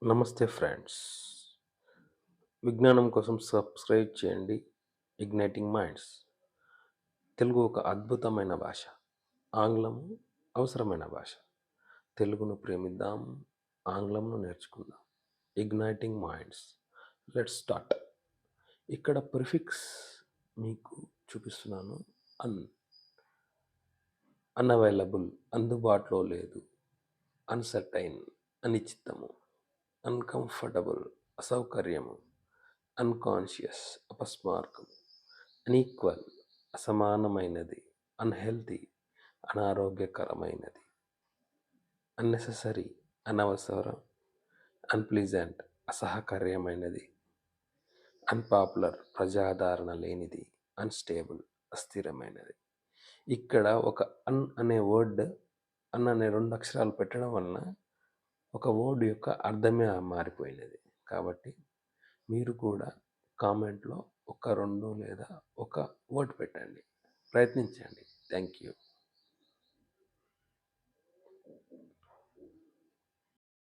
నమస్తే ఫ్రెండ్స్. విజ్ఞానం కోసం సబ్స్క్రైబ్ చేయండి. Igniting minds. తెలుగు ఒక అద్భుతమైన భాష. ఆంగ్లము అవసరమైన భాష. తెలుగును ప్రేమిద్దాం. ఆంగ్లంను నేర్చుకుందాం. Igniting minds. Let's start. ఇక్కడ ప్రిఫిక్స్ మీకు చూపిస్తున్నాను. అన్ అన్‌అవైలబుల్ అందుబాటులో లేదు. అన్‌సర్టైన్ అనిశ్చితము. అన్‌కంఫర్టబుల్ అసౌకర్యము. అన్‌కాన్షియస్ అపస్మారకం. అన్‌ఈక్వల్ అసమానమైనది. అన్‌హెల్తీ అనారోగ్యకరమైనది. అన్నెసెసరీ అనవసరం. అన్‌ప్లీజెంట్ అసహ్యకరమైనది. అన్‌పాపులర్ ప్రజాదరణ లేనిది. అన్‌స్టేబుల్ అస్థిరమైనది. ఇక్కడ ఒక అనే వర్డ్ అనే 2 అక్షరాలు పెట్టడం వలన ఒక వర్డ్ యొక్క అర్థమే మారిపోయినది. కాబట్టి మీరు కూడా కామెంట్‌లో ఒక 2 లేదా ఒక వర్డ్ పెట్టండి. ప్రయత్నించండి. Thank you.